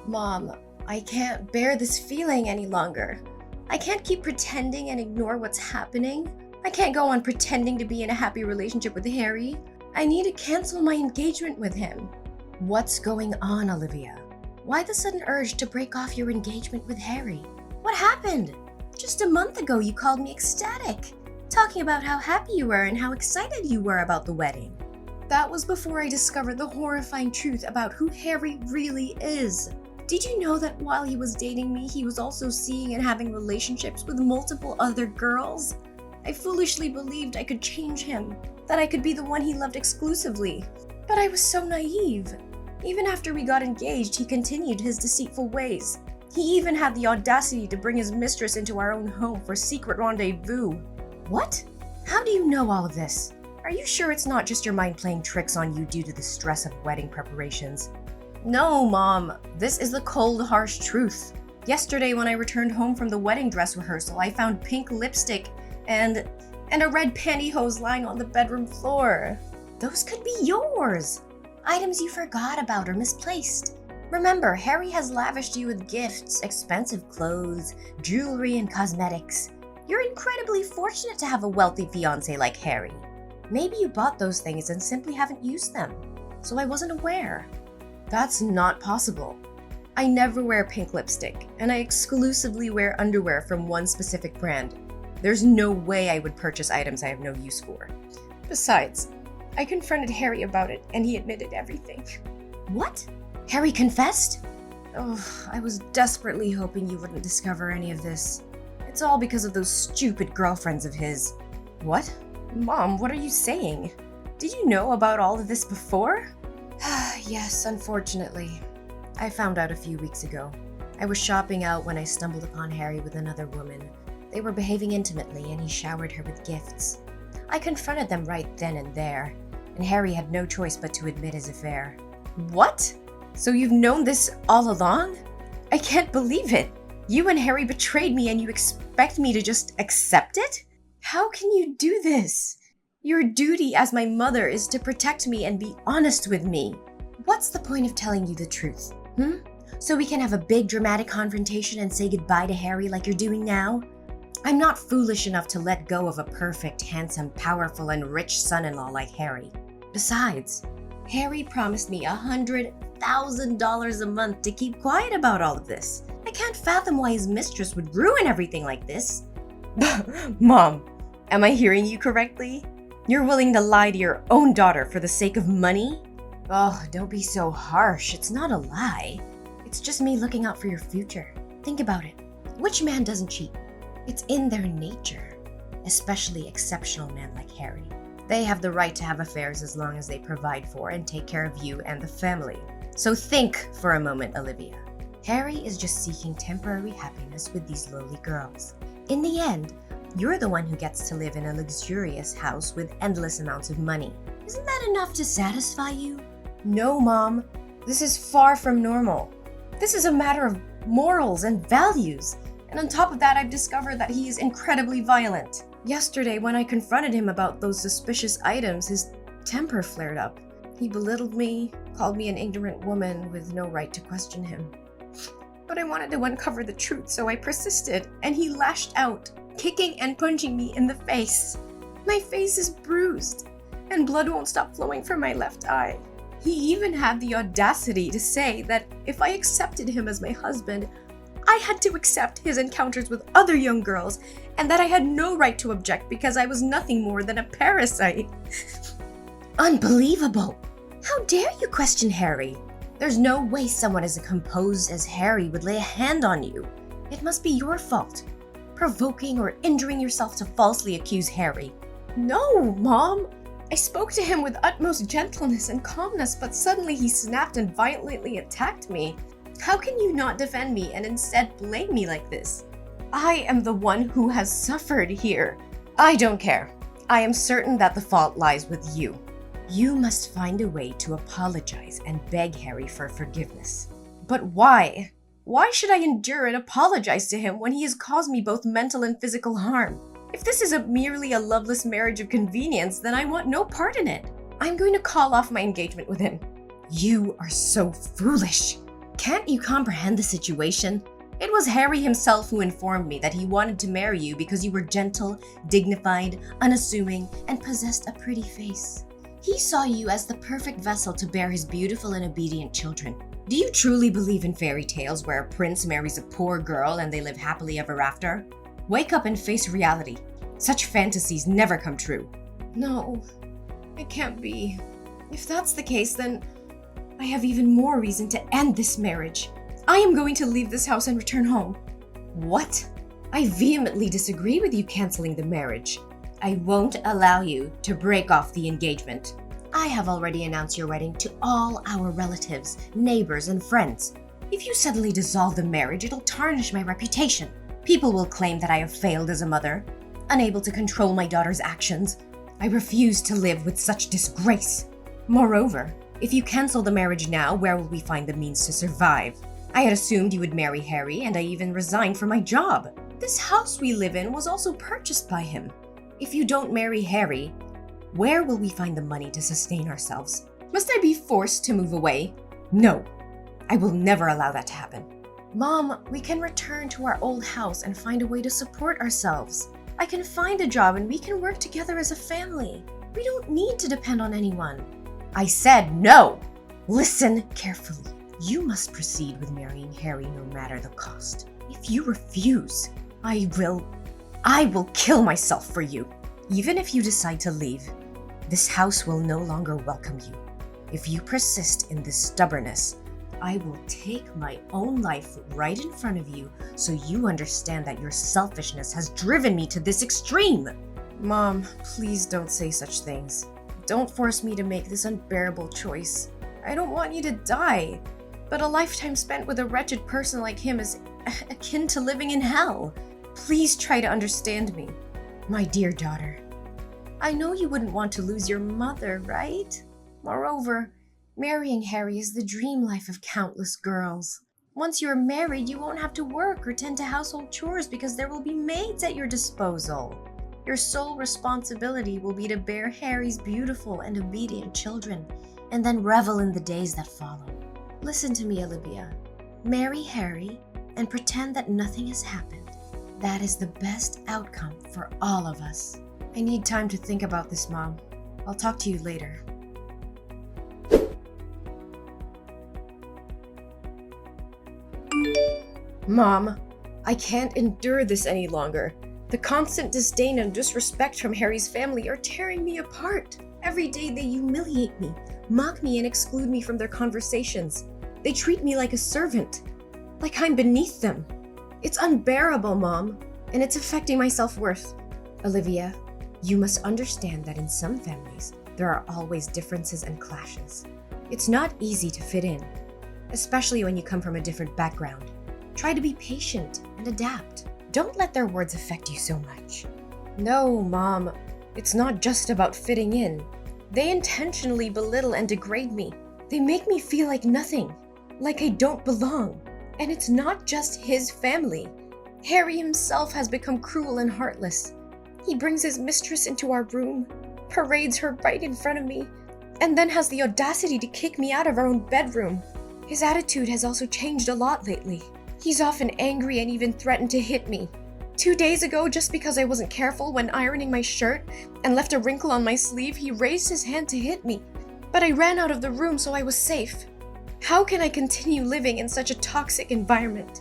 Mom, I can't bear this feeling any longer. I can't keep pretending and ignore what's happening. I can't go on pretending to be in a happy relationship with Harry. I need to cancel my engagement with him. What's going on, Olivia? Why the sudden urge to break off your engagement with Harry? What happened? Just a month ago you called me ecstatic, talking about how happy you were and how excited you were about the wedding. That was before I discovered the horrifying truth about who Harry really is. Did you know that while he was dating me, he was also seeing and having relationships with multiple other girls? I foolishly believed I could change him, that I could be the one he loved exclusively. But I was so naive. Even after we got engaged, he continued his deceitful ways. He even had the audacity to bring his mistress into our own home for secret rendezvous. What? How do you know all of this? Are you sure it's not just your mind playing tricks on you due to the stress of wedding preparations? No, Mom. This is the cold, harsh truth. Yesterday, when I returned home from the wedding dress rehearsal, I found pink lipstick and a red pantyhose lying on the bedroom floor. Those could be yours. Items you forgot about or misplaced. Remember, Harry has lavished you with gifts, expensive clothes, jewelry, and cosmetics. You're incredibly fortunate to have a wealthy fiancé like Harry. Maybe you bought those things and simply haven't used them, so I wasn't aware. That's not possible. I never wear pink lipstick, and I exclusively wear underwear from one specific brand. There's no way I would purchase items I have no use for. Besides, I confronted Harry about it, and he admitted everything. What? Harry confessed? Oh, I was desperately hoping you wouldn't discover any of this. It's all because of those stupid girlfriends of his. What? Mom, what are you saying? Did you know about all of this before? Yes, unfortunately. I found out a few weeks ago. I was shopping out when I stumbled upon Harry with another woman. They were behaving intimately and he showered her with gifts. I confronted them right then and there, and Harry had no choice but to admit his affair. What? So you've known this all along? I can't believe it. You and Harry betrayed me and you expect me to just accept it? How can you do this? Your duty as my mother is to protect me and be honest with me. What's the point of telling you the truth? So we can have a big dramatic confrontation and say goodbye to Harry like you're doing now? I'm not foolish enough to let go of a perfect, handsome, powerful, and rich son-in-law like Harry. Besides, Harry promised me $100,000 a month to keep quiet about all of this. I can't fathom why his mistress would ruin everything like this. Mom, am I hearing you correctly? You're willing to lie to your own daughter for the sake of money? Oh, don't be so harsh. It's not a lie. It's just me looking out for your future. Think about it. Which man doesn't cheat? It's in their nature, especially exceptional men like Harry. They have the right to have affairs as long as they provide for and take care of you and the family. So think for a moment, Olivia. Harry is just seeking temporary happiness with these lowly girls. In the end, you're the one who gets to live in a luxurious house with endless amounts of money. Isn't that enough to satisfy you? No, Mom. This is far from normal. This is a matter of morals and values. And on top of that, I've discovered that he is incredibly violent. Yesterday, when I confronted him about those suspicious items, his temper flared up. He belittled me, called me an ignorant woman with no right to question him. But I wanted to uncover the truth, so I persisted, and he lashed out, kicking and punching me in the face. My face is bruised, and blood won't stop flowing from my left eye. He even had the audacity to say that if I accepted him as my husband, I had to accept his encounters with other young girls, and that I had no right to object because I was nothing more than a parasite. Unbelievable! How dare you question Harry? There's no way someone as composed as Harry would lay a hand on you. It must be your fault, provoking or injuring yourself to falsely accuse Harry. No, Mom! I spoke to him with utmost gentleness and calmness, but suddenly he snapped and violently attacked me. How can you not defend me and instead blame me like this? I am the one who has suffered here. I don't care. I am certain that the fault lies with you. You must find a way to apologize and beg Harry for forgiveness. But why? Why should I endure and apologize to him when he has caused me both mental and physical harm? If this is merely a loveless marriage of convenience, then I want no part in it. I'm going to call off my engagement with him. You are so foolish. Can't you comprehend the situation? It was Harry himself who informed me that he wanted to marry you because you were gentle, dignified, unassuming, and possessed a pretty face. He saw you as the perfect vessel to bear his beautiful and obedient children. Do you truly believe in fairy tales where a prince marries a poor girl and they live happily ever after? Wake up and face reality. Such fantasies never come true. No, it can't be. If that's the case, then I have even more reason to end this marriage. I am going to leave this house and return home. What? I vehemently disagree with you canceling the marriage. I won't allow you to break off the engagement. I have already announced your wedding to all our relatives, neighbors, and friends. If you suddenly dissolve the marriage, it'll tarnish my reputation. People will claim that I have failed as a mother, unable to control my daughter's actions. I refuse to live with such disgrace. Moreover, if you cancel the marriage now, where will we find the means to survive? I had assumed you would marry Harry, and I even resigned from my job. This house we live in was also purchased by him. If you don't marry Harry, where will we find the money to sustain ourselves? Must I be forced to move away? No, I will never allow that to happen. Mom, we can return to our old house and find a way to support ourselves. I can find a job and we can work together as a family. We don't need to depend on anyone. I said no! Listen carefully. You must proceed with marrying Harry no matter the cost. If you refuse, I will kill myself for you. Even if you decide to leave, this house will no longer welcome you. If you persist in this stubbornness, I will take my own life right in front of you so you understand that your selfishness has driven me to this extreme. Mom, please don't say such things. Don't force me to make this unbearable choice. I don't want you to die, but a lifetime spent with a wretched person like him is akin to living in hell. Please try to understand me. My dear daughter, I know you wouldn't want to lose your mother, right? Moreover, marrying Harry is the dream life of countless girls. Once you're married, you won't have to work or tend to household chores because there will be maids at your disposal. Your sole responsibility will be to bear Harry's beautiful and obedient children, and then revel in the days that follow. Listen to me, Olivia. Marry Harry and pretend that nothing has happened. That is the best outcome for all of us. I need time to think about this, Mom. I'll talk to you later. Mom, I can't endure this any longer. The constant disdain and disrespect from Harry's family are tearing me apart. Every day they humiliate me, mock me, and exclude me from their conversations. They treat me like a servant, like I'm beneath them. It's unbearable, Mom, and it's affecting my self-worth. Olivia, you must understand that in some families, there are always differences and clashes. It's not easy to fit in, especially when you come from a different background. Try to be patient and adapt. Don't let their words affect you so much. No, Mom, it's not just about fitting in. They intentionally belittle and degrade me. They make me feel like nothing, like I don't belong. And it's not just his family. Harry himself has become cruel and heartless. He brings his mistress into our room, parades her right in front of me, and then has the audacity to kick me out of our own bedroom. His attitude has also changed a lot lately. He's often angry and even threatened to hit me. 2 days ago, just because I wasn't careful when ironing my shirt and left a wrinkle on my sleeve, he raised his hand to hit me. But I ran out of the room, so I was safe. How can I continue living in such a toxic environment?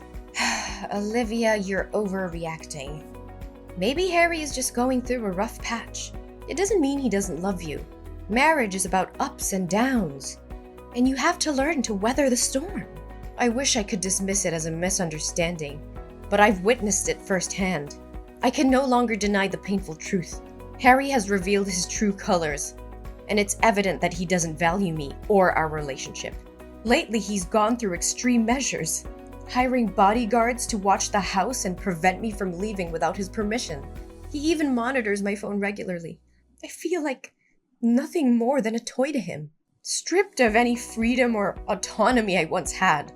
Olivia, you're overreacting. Maybe Harry is just going through a rough patch. It doesn't mean he doesn't love you. Marriage is about ups and downs, and you have to learn to weather the storm. I wish I could dismiss it as a misunderstanding, but I've witnessed it firsthand. I can no longer deny the painful truth. Harry has revealed his true colors, and it's evident that he doesn't value me or our relationship. Lately, he's gone through extreme measures, hiring bodyguards to watch the house and prevent me from leaving without his permission. He even monitors my phone regularly. I feel like nothing more than a toy to him, stripped of any freedom or autonomy I once had.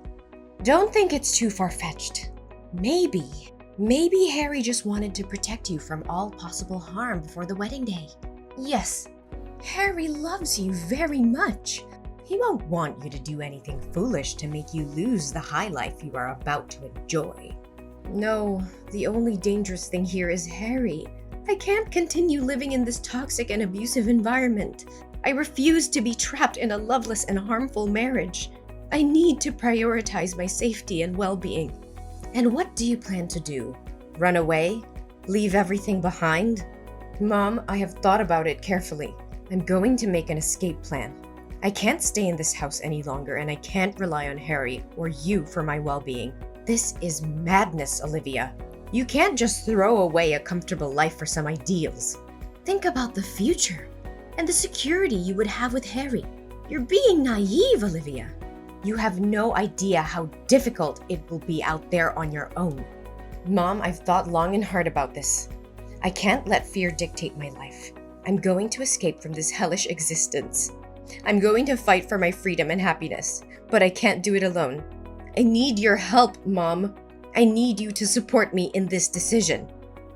Don't think it's too far-fetched. Maybe Harry just wanted to protect you from all possible harm before the wedding day. Yes, Harry loves you very much. He won't want you to do anything foolish to make you lose the high life you are about to enjoy. No, the only dangerous thing here is Harry. I can't continue living in this toxic and abusive environment. I refuse to be trapped in a loveless and harmful marriage. I need to prioritize my safety and well-being. And what do you plan to do? Run away? Leave everything behind? Mom, I have thought about it carefully. I'm going to make an escape plan. I can't stay in this house any longer, and I can't rely on Harry or you for my well-being. This is madness, Olivia. You can't just throw away a comfortable life for some ideals. Think about the future and the security you would have with Harry. You're being naive, Olivia. You have no idea how difficult it will be out there on your own. Mom, I've thought long and hard about this. I can't let fear dictate my life. I'm going to escape from this hellish existence. I'm going to fight for my freedom and happiness, but I can't do it alone. I need your help, Mom. I need you to support me in this decision.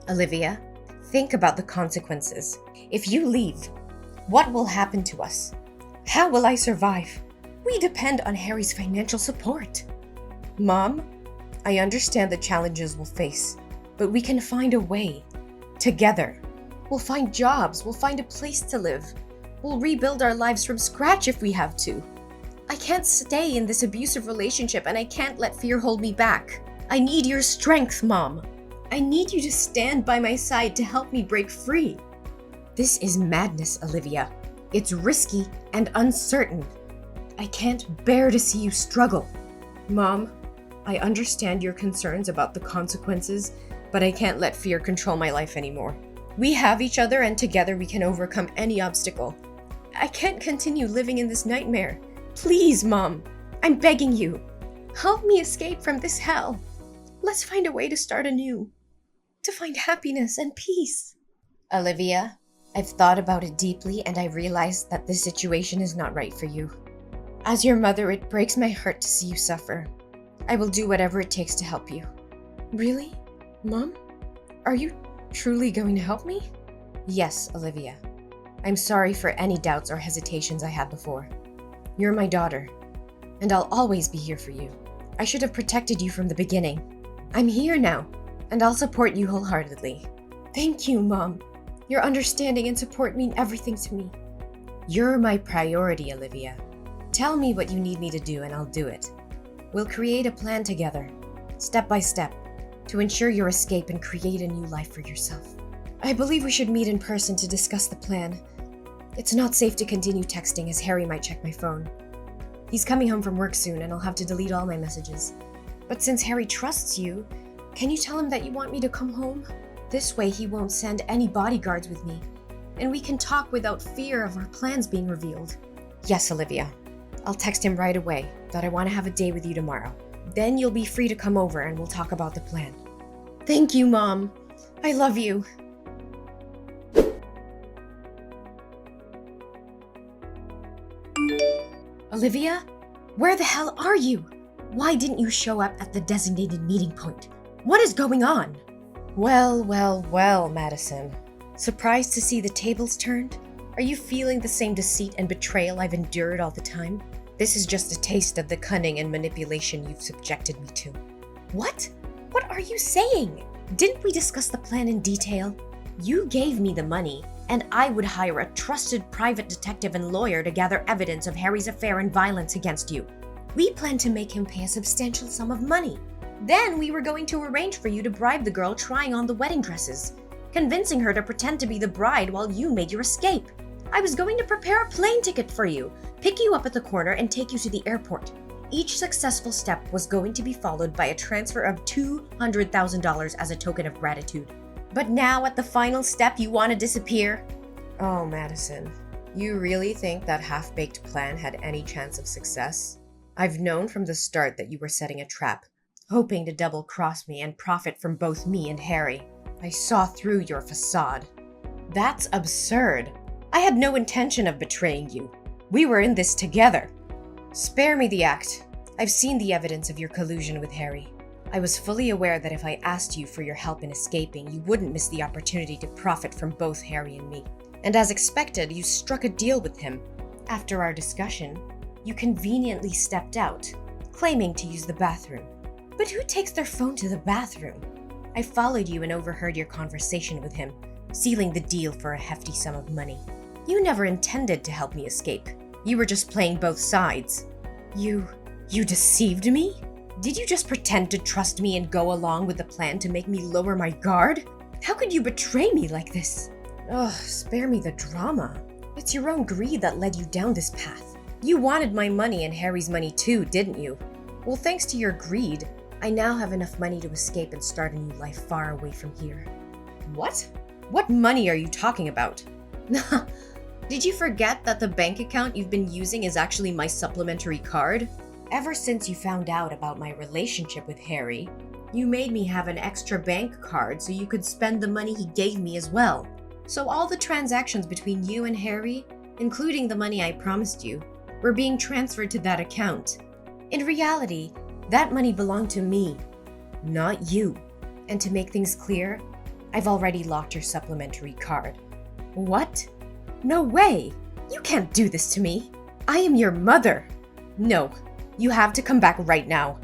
Olivia, think about the consequences. If you leave, what will happen to us? How will I survive? We depend on Harry's financial support. Mom, I understand the challenges we'll face, but we can find a way. Together. We'll find jobs, we'll find a place to live. We'll rebuild our lives from scratch if we have to. I can't stay in this abusive relationship, and I can't let fear hold me back. I need your strength, Mom. I need you to stand by my side to help me break free. This is madness, Olivia. It's risky and uncertain. I can't bear to see you struggle. Mom, I understand your concerns about the consequences, but I can't let fear control my life anymore. We have each other, and together we can overcome any obstacle. I can't continue living in this nightmare. Please, Mom, I'm begging you. Help me escape from this hell. Let's find a way to start anew, to find happiness and peace. Olivia, I've thought about it deeply, and I realized that this situation is not right for you. As your mother, it breaks my heart to see you suffer. I will do whatever it takes to help you. Really? Mom? Are you truly going to help me? Yes, Olivia. I'm sorry for any doubts or hesitations I had before. You're my daughter, and I'll always be here for you. I should have protected you from the beginning. I'm here now, and I'll support you wholeheartedly. Thank you, Mom. Your understanding and support mean everything to me. You're my priority, Olivia. Tell me what you need me to do, and I'll do it. We'll create a plan together, step by step, to ensure your escape and create a new life for yourself. I believe we should meet in person to discuss the plan. It's not safe to continue texting, as Harry might check my phone. He's coming home from work soon, and I'll have to delete all my messages. But since Harry trusts you, can you tell him that you want me to come home? This way he won't send any bodyguards with me, and we can talk without fear of our plans being revealed. Yes, Olivia. I'll text him right away that I want to have a day with you tomorrow. Then you'll be free to come over and we'll talk about the plan. Thank you, Mom. I love you. Olivia? Where the hell are you? Why didn't you show up at the designated meeting point? What is going on? Well, Madison. Surprised to see the tables turned? Are you feeling the same deceit and betrayal I've endured all the time? This is just a taste of the cunning and manipulation you've subjected me to. What? What are you saying? Didn't we discuss the plan in detail? You gave me the money, and I would hire a trusted private detective and lawyer to gather evidence of Harry's affair and violence against you. We planned to make him pay a substantial sum of money. Then we were going to arrange for you to bribe the girl trying on the wedding dresses, convincing her to pretend to be the bride while you made your escape. I was going to prepare a plane ticket for you, pick you up at the corner, and take you to the airport. Each successful step was going to be followed by a transfer of $200,000 as a token of gratitude. But now at the final step, you want to disappear? Oh, Madison, you really think that half-baked plan had any chance of success? I've known from the start that you were setting a trap, hoping to double-cross me and profit from both me and Harry. I saw through your facade. That's absurd. I had no intention of betraying you. We were in this together. Spare me the act. I've seen the evidence of your collusion with Harry. I was fully aware that if I asked you for your help in escaping, you wouldn't miss the opportunity to profit from both Harry and me. And as expected, you struck a deal with him. After our discussion, you conveniently stepped out, claiming to use the bathroom. But who takes their phone to the bathroom? I followed you and overheard your conversation with him, sealing the deal for a hefty sum of money. You never intended to help me escape. You were just playing both sides. You deceived me? Did you just pretend to trust me and go along with the plan to make me lower my guard? How could you betray me like this? Ugh, spare me the drama. It's your own greed that led you down this path. You wanted my money and Harry's money too, didn't you? Well, thanks to your greed, I now have enough money to escape and start a new life far away from here. What? What money are you talking about? Did you forget that the bank account you've been using is actually my supplementary card? Ever since you found out about my relationship with Harry, you made me have an extra bank card so you could spend the money he gave me as well. So all the transactions between you and Harry, including the money I promised you, were being transferred to that account. In reality, that money belonged to me, not you. And to make things clear, I've already locked your supplementary card. What? No way! You can't do this to me! I am your mother! No, you have to come back right now.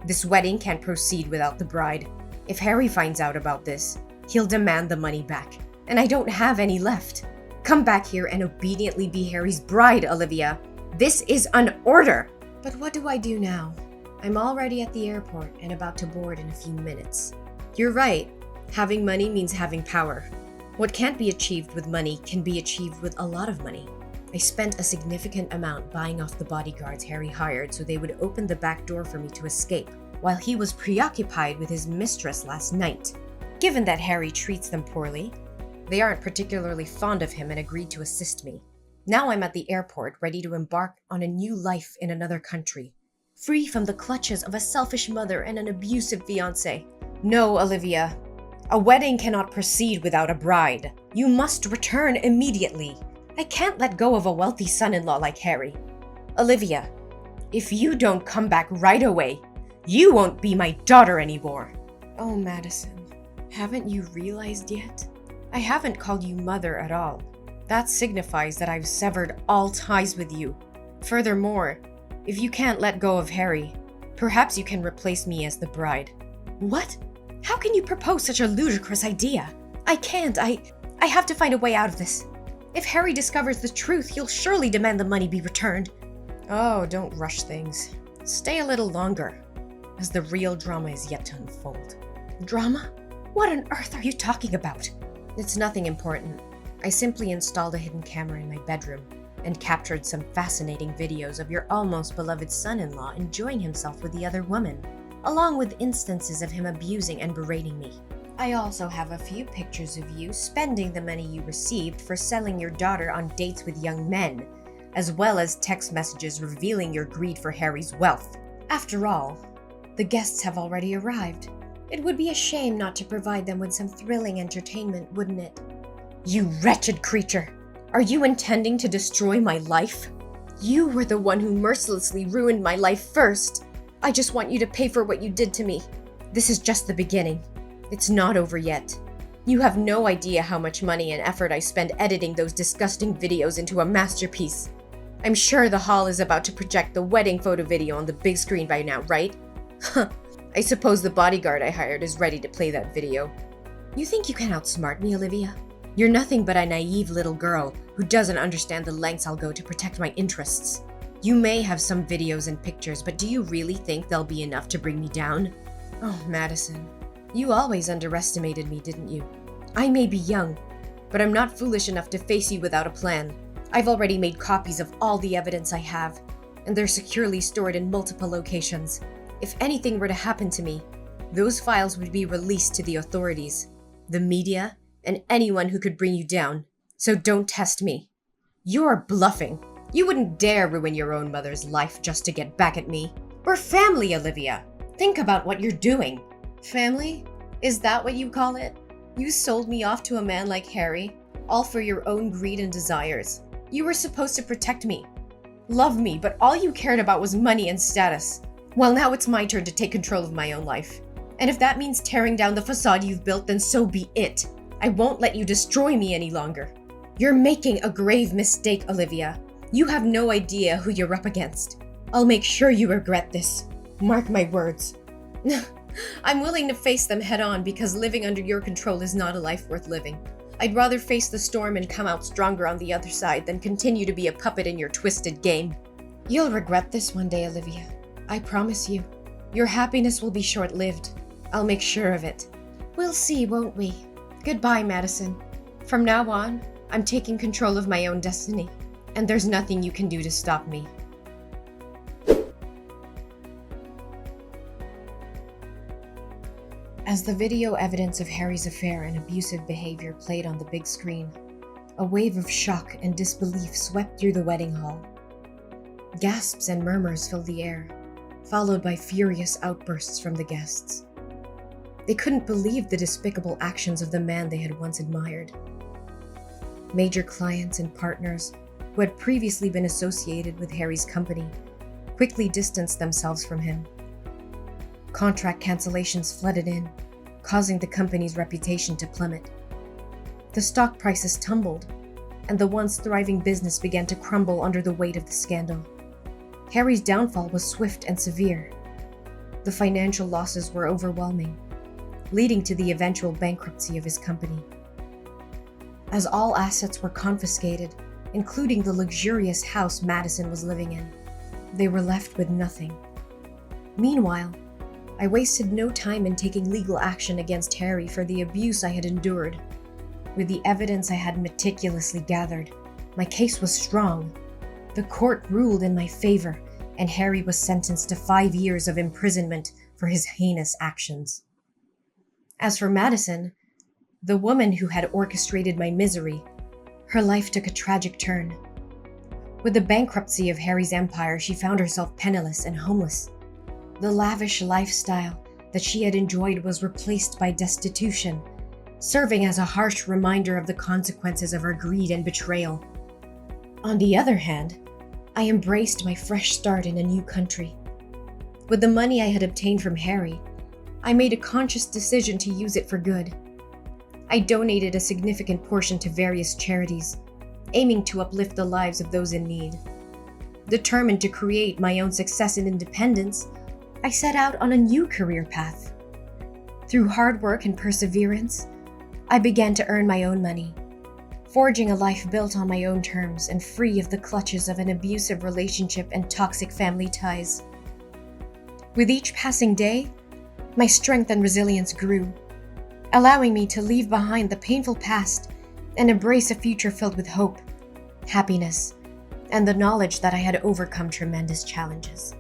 This wedding can't proceed without the bride. If Harry finds out about this, he'll demand the money back, and I don't have any left. Come back here and obediently be Harry's bride, Olivia. This is an order! But what do I do now? I'm already at the airport and about to board in a few minutes. You're right. Having money means having power. What can't be achieved with money can be achieved with a lot of money. I spent a significant amount buying off the bodyguards Harry hired so they would open the back door for me to escape, while he was preoccupied with his mistress last night. Given that Harry treats them poorly, they aren't particularly fond of him and agreed to assist me. Now I'm at the airport, ready to embark on a new life in another country, free from the clutches of a selfish mother and an abusive fiancé. No, Olivia. A wedding cannot proceed without a bride. You must return immediately. I can't let go of a wealthy son-in-law like Harry. Olivia, if you don't come back right away, you won't be my daughter anymore. Oh, Madison, haven't you realized yet? I haven't called you mother at all. That signifies that I've severed all ties with you. Furthermore, if you can't let go of Harry, perhaps you can replace me as the bride. What? How can you propose such a ludicrous idea? I can't. I have to find a way out of this. If Harry discovers the truth, he'll surely demand the money be returned. Oh, don't rush things. Stay a little longer, as the real drama is yet to unfold. Drama? What on earth are you talking about? It's nothing important. I simply installed a hidden camera in my bedroom and captured some fascinating videos of your almost beloved son-in-law enjoying himself with the other woman, along with instances of him abusing and berating me. I also have a few pictures of you spending the money you received for selling your daughter on dates with young men, as well as text messages revealing your greed for Harry's wealth. After all, the guests have already arrived. It would be a shame not to provide them with some thrilling entertainment, wouldn't it? You wretched creature! Are you intending to destroy my life? You were the one who mercilessly ruined my life first. I just want you to pay for what you did to me. This is just the beginning. It's not over yet. You have no idea how much money and effort I spend editing those disgusting videos into a masterpiece. I'm sure the hall is about to project the wedding photo video on the big screen by now, right? Huh. I suppose the bodyguard I hired is ready to play that video. You think you can outsmart me, Olivia? You're nothing but a naive little girl who doesn't understand the lengths I'll go to protect my interests. You may have some videos and pictures, but do you really think they'll be enough to bring me down? Oh, Madison, you always underestimated me, didn't you? I may be young, but I'm not foolish enough to face you without a plan. I've already made copies of all the evidence I have, and they're securely stored in multiple locations. If anything were to happen to me, those files would be released to the authorities, the media, and anyone who could bring you down. So don't test me. You're bluffing. You wouldn't dare ruin your own mother's life just to get back at me. We're family, Olivia. Think about what you're doing. Family? Is that what you call it? You sold me off to a man like Harry, all for your own greed and desires. You were supposed to protect me, love me, but all you cared about was money and status. Well, now it's my turn to take control of my own life. And if that means tearing down the facade you've built, then so be it. I won't let you destroy me any longer. You're making a grave mistake, Olivia. You have no idea who you're up against. I'll make sure you regret this. Mark my words. I'm willing to face them head on because living under your control is not a life worth living. I'd rather face the storm and come out stronger on the other side than continue to be a puppet in your twisted game. You'll regret this one day, Olivia. I promise you. Your happiness will be short-lived. I'll make sure of it. We'll see, won't we? Goodbye, Madison. From now on, I'm taking control of my own destiny, and there's nothing you can do to stop me. As the video evidence of Harry's affair and abusive behavior played on the big screen, a wave of shock and disbelief swept through the wedding hall. Gasps and murmurs filled the air, followed by furious outbursts from the guests. They couldn't believe the despicable actions of the man they had once admired. Major clients and partners, who had previously been associated with Harry's company, quickly distanced themselves from him. Contract cancellations flooded in, causing the company's reputation to plummet. The stock prices tumbled, and the once thriving business began to crumble under the weight of the scandal. Harry's downfall was swift and severe. The financial losses were overwhelming, leading to the eventual bankruptcy of his company. As all assets were confiscated, including the luxurious house Madison was living in, they were left with nothing. Meanwhile, I wasted no time in taking legal action against Harry for the abuse I had endured. With the evidence I had meticulously gathered, my case was strong. The court ruled in my favor, and Harry was sentenced to 5 years of imprisonment for his heinous actions. As for Madison, the woman who had orchestrated my misery, her life took a tragic turn. With the bankruptcy of Harry's empire, she found herself penniless and homeless. The lavish lifestyle that she had enjoyed was replaced by destitution, serving as a harsh reminder of the consequences of her greed and betrayal. On the other hand, I embraced my fresh start in a new country. With the money I had obtained from Harry, I made a conscious decision to use it for good. I donated a significant portion to various charities, aiming to uplift the lives of those in need. Determined to create my own success and independence, I set out on a new career path. Through hard work and perseverance, I began to earn my own money, forging a life built on my own terms and free of the clutches of an abusive relationship and toxic family ties. With each passing day, my strength and resilience grew, allowing me to leave behind the painful past and embrace a future filled with hope, happiness, and the knowledge that I had overcome tremendous challenges.